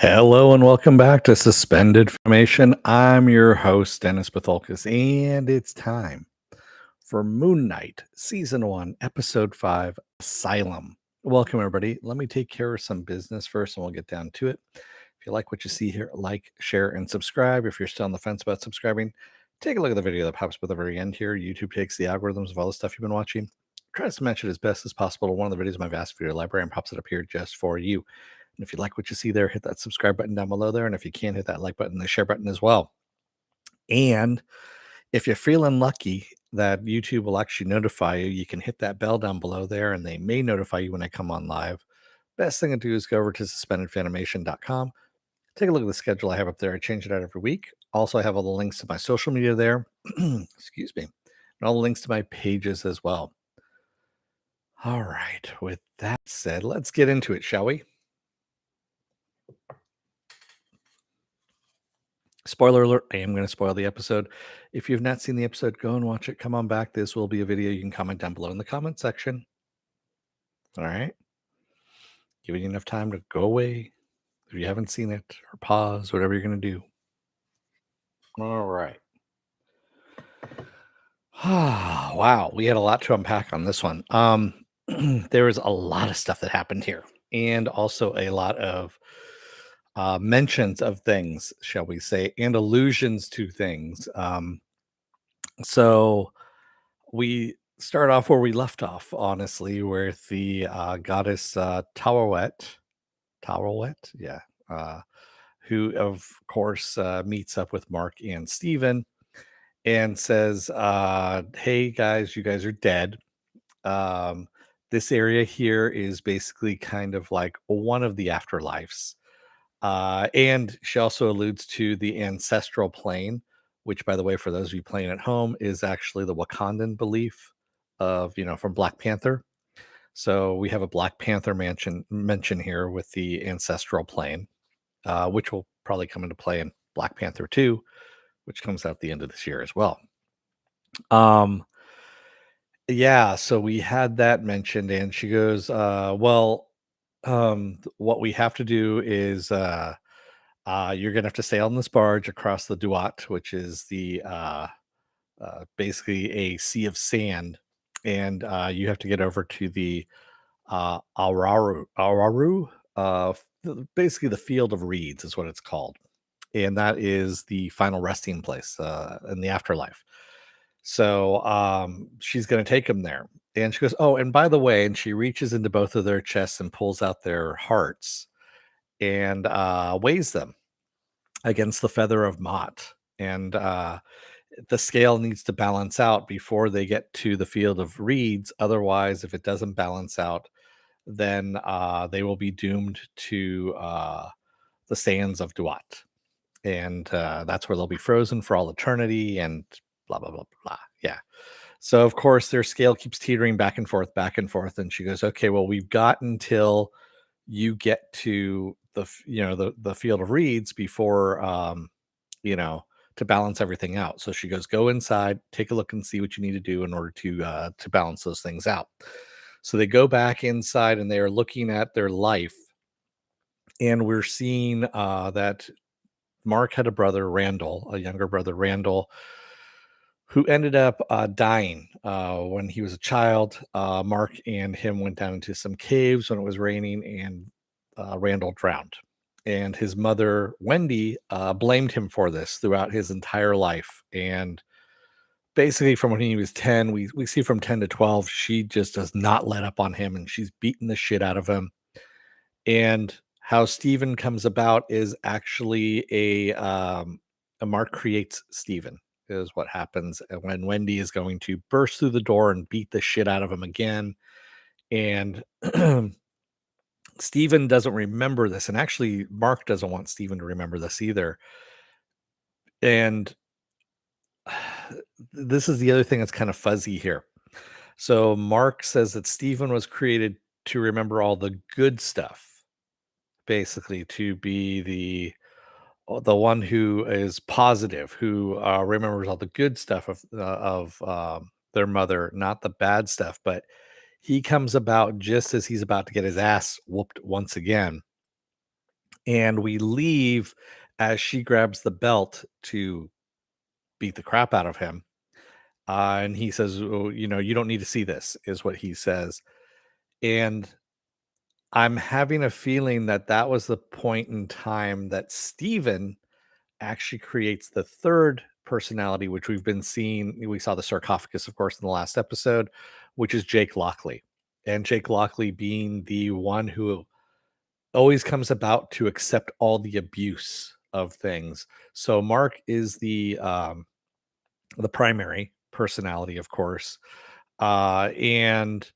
Hello and welcome back to Suspended Formation. I'm your host, Dennis Bithoulkas, and it's time for Moon Knight, Season 1, Episode 5, Asylum. Welcome, everybody. Let me take care of some business first, and we'll get down to it. If you like what you see here, like, share, and subscribe. If you're still on the fence about subscribing, take a look at the video that pops up at the very end here. YouTube takes the algorithms of all the stuff you've been watching, tries to match it as best as possible to one of the videos in my vast video library, and pops it up here just for you. And if you like what you see there, hit that subscribe button down below there. And if you can, hit that like button, the share button as well. And if you're feeling lucky that YouTube will actually notify you, you can hit that bell down below there and they may notify you when I come on live. Best thing to do is go over to suspendedfanimation.com. Take a look at the schedule I have up there. I change it out every week. Also, I have all the links to my social media there. Excuse me. And all the links to my pages as well. All right. With that said, let's get into it, shall we? Spoiler alert, I am going to spoil the episode. If you've not seen the episode, go and watch it. Come on back. This will be a video. You can comment down below in the comment section. All right. Giving you enough time to go away if you haven't seen it or pause, whatever you're going to do. All right. Wow. We had a lot to unpack on this one. There was a lot of stuff that happened here and also a lot of mentions of things, shall we say, and allusions to things. So we start off where we left off, honestly, with the goddess Taweret, yeah, uh, who, of course, meets up with Mark and Steven and says, hey, guys, you guys are dead. Um, this area here is basically kind of like one of the afterlives. And she also alludes to the ancestral plane, which, by the way, for those of you playing at home, is actually the Wakandan belief of, from Black Panther. So we have a Black Panther mention here with the ancestral plane, which will probably come into play in Black Panther 2, which comes out the end of this year as well. Yeah, so we had that mentioned, and she goes, what we have to do is you're gonna have to sail on this barge across the Duat, which is the basically a sea of sand, and you have to get over to the Araru, basically the field of reeds is what it's called, and that is the final resting place in the afterlife. So she's gonna take him there, and she goes, "Oh, and by the way," and she reaches into both of their chests and pulls out their hearts and weighs them against the feather of Mott. And the scale needs to balance out before they get to the field of reeds. Otherwise, if it doesn't balance out, then they will be doomed to the sands of Duat. And that's where they'll be frozen for all eternity and blah, blah, blah, blah. Yeah. So, of course, their scale keeps teetering back and forth, back and forth. And she goes, okay, well, we've got until you get to the field of reeds before you know to balance everything out. So she goes, go inside, take a look and see what you need to do in order to balance those things out. So they go back inside and they are looking at their life, and we're seeing that Mark had a brother, Randall, a younger brother, Randall, who ended up dying when he was a child. Mark and him went down into some caves when it was raining, and Randall drowned. And his mother, Wendy, blamed him for this throughout his entire life. And basically, from when he was 10, we see from 10 to 12, she just does not let up on him, and she's beating the shit out of him. And how Steven comes about is actually a Mark creates Steven is what happens when Wendy is going to burst through the door and beat the shit out of him again. And Steven doesn't remember this. And actually, Mark doesn't want Steven to remember this either. And this is the other thing that's kind of fuzzy here. So Mark says that Steven was created to remember all the good stuff, basically to be the one who is positive, who remembers all the good stuff of their mother, not the bad stuff. But he comes about just as he's about to get his ass whooped once again, And we leave as she grabs the belt to beat the crap out of him. And he says, "Oh, you don't need to see this," is what he says. And I'm having a feeling that that was the point in time that Steven actually creates the third personality, which we've been seeing. We saw the sarcophagus, of course, in the last episode, which is Jake Lockley. And Jake Lockley being the one who always comes about to accept all the abuse of things. So Mark is the primary personality, of course. And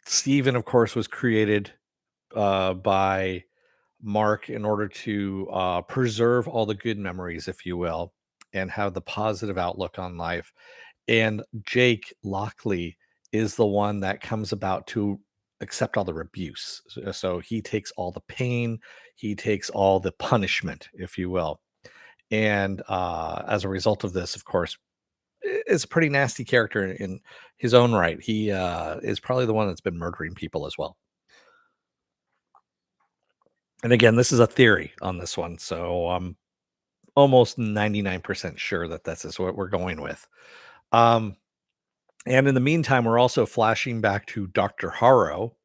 Steven, of course, was created by Mark in order to preserve all the good memories, if you will, and have the positive outlook on life. And Jake Lockley is the one that comes about to accept all the abuse. So he takes all the pain, he takes all the punishment, if you will. And as a result of this, of course, is a pretty nasty character in his own right. He is probably the one that's been murdering people as well. And again, this is a theory on this one, so I'm almost 99% sure that this is what we're going with. Um, and in the meantime, we're also flashing back to Dr. Harrow,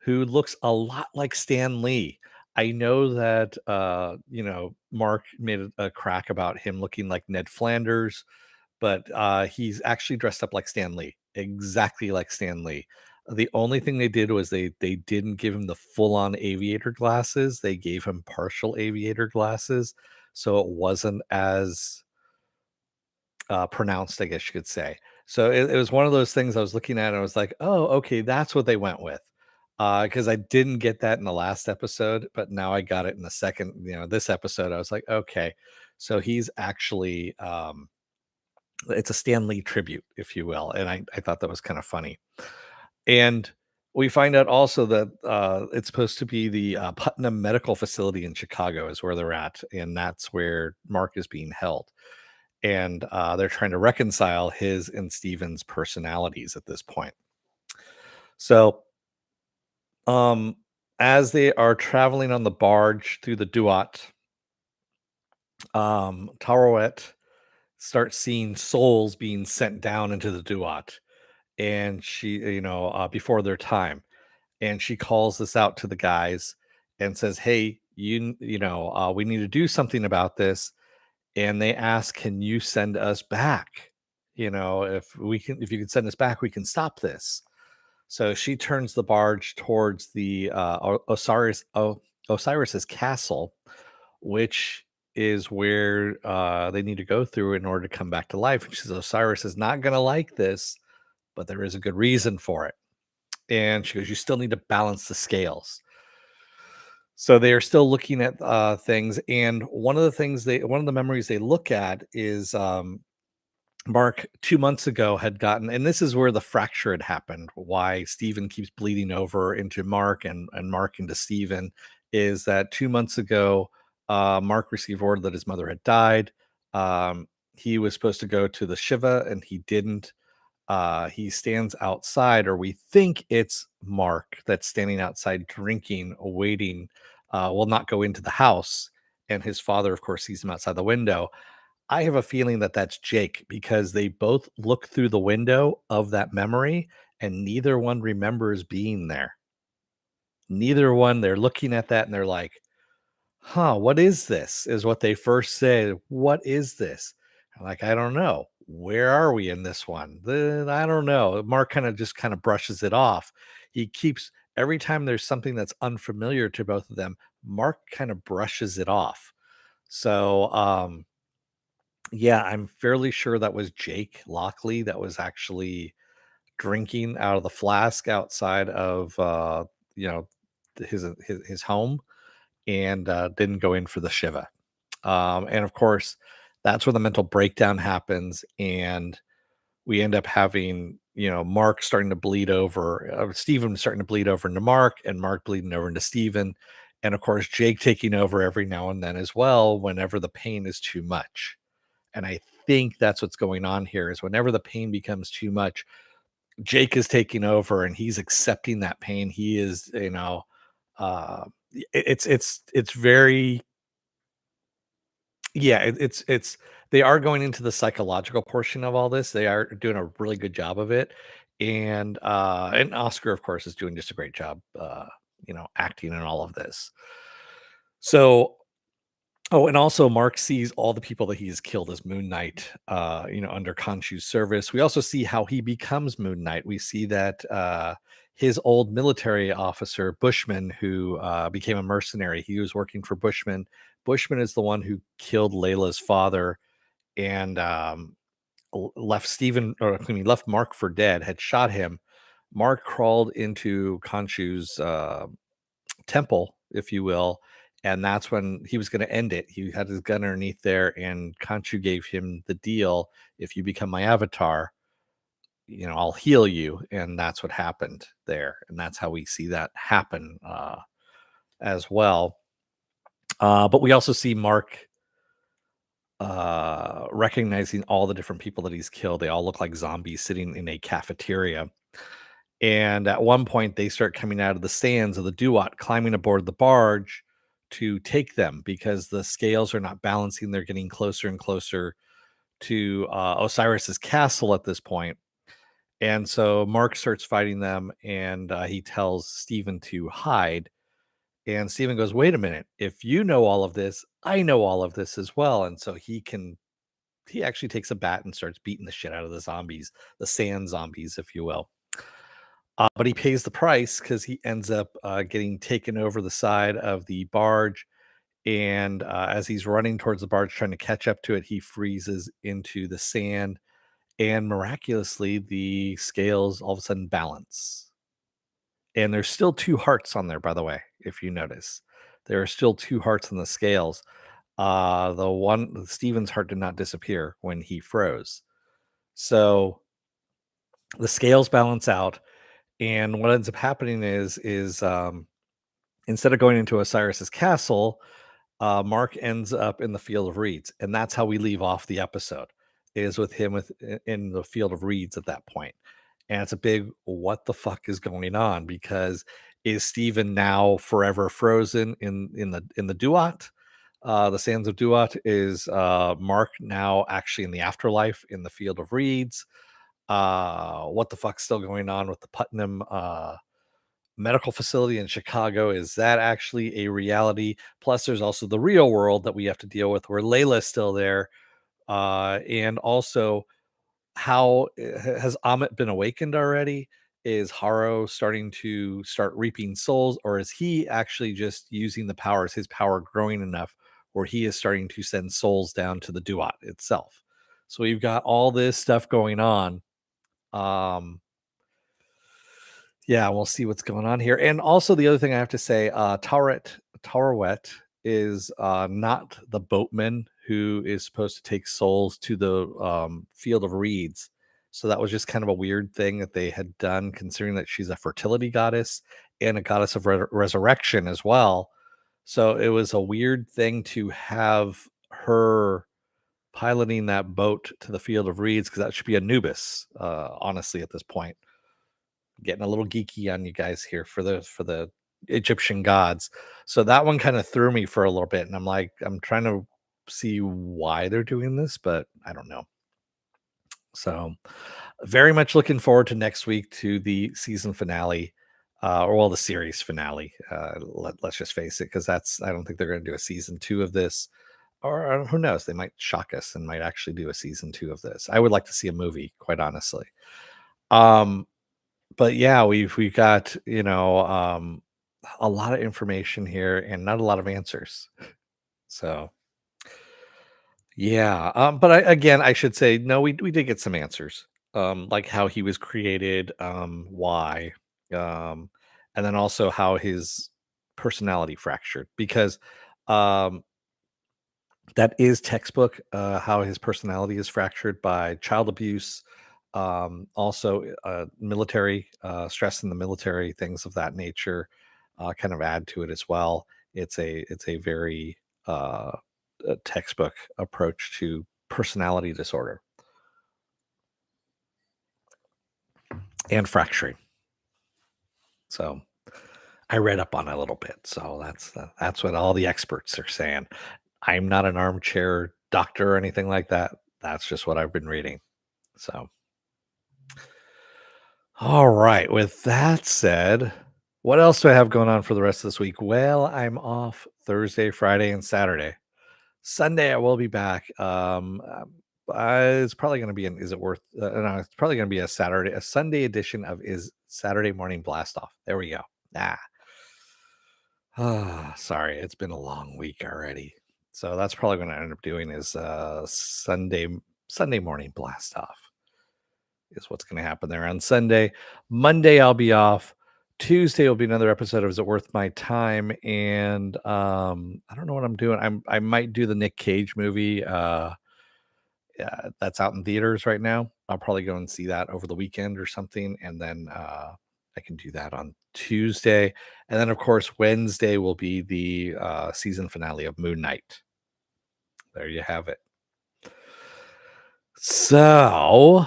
who looks a lot like Stan Lee. I know that Mark made a crack about him looking like Ned Flanders, but he's actually dressed up like Stan Lee, exactly like Stan Lee. The only thing they did was they didn't give him the full-on aviator glasses. They gave him partial aviator glasses, so it wasn't as pronounced, I guess you could say. So it was one of those things I was looking at and I was like, "Oh, okay, that's what they went with." Because I didn't get that in the last episode, but now I got it in the second, this episode. I was like, "Okay." So he's actually it's a Stan Lee tribute, if you will, and I thought that was kind of funny. And we find out also that it's supposed to be the Putnam Medical Facility in Chicago is where they're at, and that's where Mark is being held. And they're trying to reconcile his and Steven's personalities at this point. So, um, as they are traveling on the barge through the Duat, Tarouet starts seeing souls being sent down into the Duat, and she, before their time, and she calls this out to the guys and says, "Hey, we need to do something about this." And they ask, "Can you send us back? If you can send us back, we can stop this." So she turns the barge towards the Osiris's castle, which is where they need to go through in order to come back to life. And she says, "Osiris is not going to like this, but there is a good reason for it." And she goes, "You still need to balance the scales." So they are still looking at things, and one of the memories they look at is Mark 2 months ago had gotten, and this is where the fracture had happened. Why Steven keeps bleeding over into Mark and Mark into Steven is that 2 months ago, Mark received word that his mother had died. He was supposed to go to the Shiva and he didn't. He stands outside, or we think it's Mark that's standing outside drinking, waiting, will not go into the house. And his father, of course, sees him outside the window. I have a feeling that that's Jake because they both look through the window of that memory and neither one remembers being there. Neither one, they're looking at that and they're like, "Huh, what is this?" Is what they first say. "What is this?" I'm like, "I don't know. Where are we in this one? I don't know." Mark kind of brushes it off. He keeps every time there's something that's unfamiliar to both of them, Mark kind of brushes it off. So, yeah, I'm fairly sure that was Jake Lockley that was actually drinking out of the flask outside of you know his home and didn't go in for the Shiva. And of course, that's where the mental breakdown happens, and we end up having Mark starting to bleed over, Steven starting to bleed over into Mark, and Mark bleeding over into Steven, and of course Jake taking over every now and then as well whenever the pain is too much. And I think that's what's going on here is whenever the pain becomes too much, Jake is taking over and he's accepting that pain. He is, Uh, it's very yeah, it's they are going into the psychological portion of all this. They are doing a really good job of it, and Oscar, of course, is doing just a great job, acting in all of this. So, oh, and also Mark sees all the people that he has killed as Moon Knight, under Khonshu's service. We also see how he becomes Moon Knight. We see that his old military officer, Bushman, who became a mercenary, he was working for Bushman. Bushman is the one who killed Layla's father and left left Mark for dead, had shot him. Mark crawled into Khonshu's temple, if you will. And that's when he was going to end it. He had his gun underneath there, and Khonshu gave him the deal: if you become my avatar, I'll heal you. And that's what happened there. And that's how we see that happen as well. But we also see Mark recognizing all the different people that he's killed. They all look like zombies sitting in a cafeteria. And at one point, they start coming out of the sands of the Duat, climbing aboard the barge to take them because the scales are not balancing. They're getting closer and closer to Osiris's castle at this point. And so Mark starts fighting them, and he tells Stephen to hide. And Stephen goes, "Wait a minute. If you know all of this, I know all of this as well." And so he actually takes a bat and starts beating the shit out of the zombies, the sand zombies, if you will. But he pays the price because he ends up getting taken over the side of the barge. And as he's running towards the barge, trying to catch up to it, he freezes into the sand. And miraculously, the scales all of a sudden balance. And there's still two hearts on there, by the way, if you notice. There are still two hearts on the scales. Steven's heart did not disappear when he froze. So the scales balance out. And what ends up happening is instead of going into Osiris's castle, Mark ends up in the field of reeds, and that's how we leave off the episode. Is with him in the field of reeds at that point, and it's a big what the fuck is going on, because is Steven now forever frozen in the Duat, the sands of Duat? Is Mark now actually in the afterlife in the field of reeds? What the fuck's still going on with the Putnam medical facility in Chicago? Is that actually a reality? Plus, there's also the real world that we have to deal with, where Layla's still there, and also how has Amit been awakened already? Is Haro starting to start reaping souls, or is he actually just using the powers? His power growing enough where he is starting to send souls down to the Duat itself. So we've got all this stuff going on. Um, Yeah, we'll see what's going on here. And also the other thing I have to say, Taweret is not the boatman who is supposed to take souls to the field of reeds. So that was just kind of a weird thing that they had done, considering that she's a fertility goddess and a goddess of resurrection as well. So it was a weird thing to have her piloting that boat to the field of reeds, because that should be Anubis, honestly, at this point. Getting a little geeky on you guys here for the Egyptian gods. So that one kind of threw me for a little bit, and I'm like, I'm trying to see why they're doing this, but I don't know. So very much looking forward to next week, to the season finale, or well, the series finale. Let's just face it, because I don't think they're going to do a season two of this, or who knows? They might shock us and might actually do a season two of this. I would like to see a movie, quite honestly. Um, but yeah, we've got, a lot of information here and not a lot of answers. So yeah, but again, I should say no. We did get some answers, like how he was created, why, um, and then also how his personality fractured, because um, that is textbook, how his personality is fractured by child abuse, also military stress in the military, things of that nature, kind of add to it as well. It's a very textbook approach to personality disorder and fracturing. So I read up on it a little bit, so that's what all the experts are saying. I'm not an armchair doctor or anything like that. That's just what I've been reading. So, all right. With that said, what else do I have going on for the rest of this week? Well, I'm off Thursday, Friday, and Saturday. Sunday, I will be back. It's probably going to be an Is It Worth? No, it's probably going to be a Sunday edition of Is Saturday Morning Blast Off. There we go. Ah, sorry, it's been a long week already. So that's probably going to end up doing is Sunday morning blast off is what's going to happen there on Sunday. Monday I'll be off. Tuesday will be another episode of Is It Worth My Time? And I don't know what I'm doing. I might do the Nick Cage movie. Yeah, that's out in theaters right now. I'll probably go and see that over the weekend or something, and then I can do that on Tuesday, and then of course Wednesday will be the season finale of Moon Knight. There you have it. So,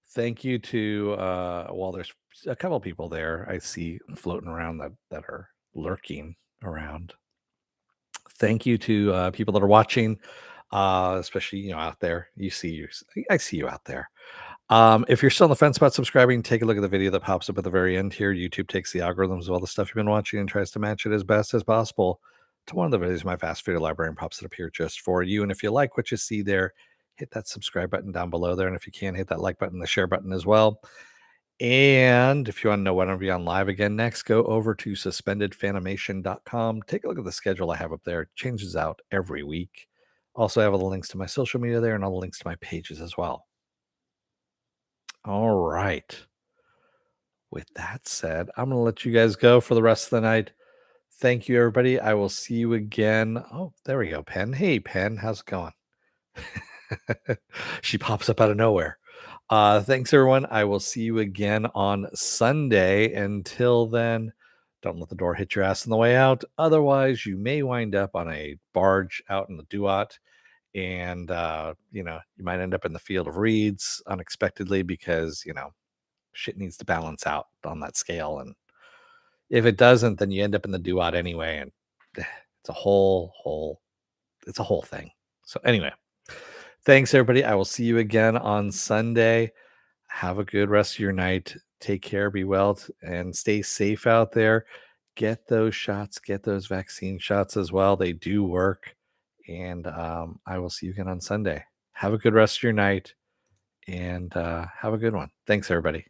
thank you to well, there's a couple people there I see floating around that are lurking around. Thank you to people that are watching, especially out there. I see you out there. If you're still on the fence about subscribing, take a look at the video that pops up at the very end here. YouTube takes the algorithms of all the stuff you've been watching and tries to match it as best as possible to one of the videos in my fast video library and pops it up here just for you. And if you like what you see there, hit that subscribe button down below there. And if you can, hit that like button, the share button as well. And if you want to know when I'll be on live again next, go over to suspendedfanimation.com. Take a look at the schedule I have up there. It changes out every week. Also, I have all the links to my social media there and all the links to my pages as well. All right. With that said, I'm going to let you guys go for the rest of the night. Thank you, everybody. I will see you again. Oh, there we go, Pen. Hey, Pen, how's it going? She pops up out of nowhere. Thanks, everyone. I will see you again on Sunday. Until then, don't let the door hit your ass on the way out. Otherwise, you may wind up on a barge out in the Duat, and you might end up in the field of reeds unexpectedly because shit needs to balance out on that scale. And if it doesn't, then you end up in the Duat anyway. And it's a it's a whole thing. So anyway, thanks everybody. I will see you again on Sunday. Have a good rest of your night. Take care, be well, and stay safe out there. Get those shots, get those vaccine shots as well. They do work. And I will see you again on Sunday. Have a good rest of your night and have a good one. Thanks, everybody.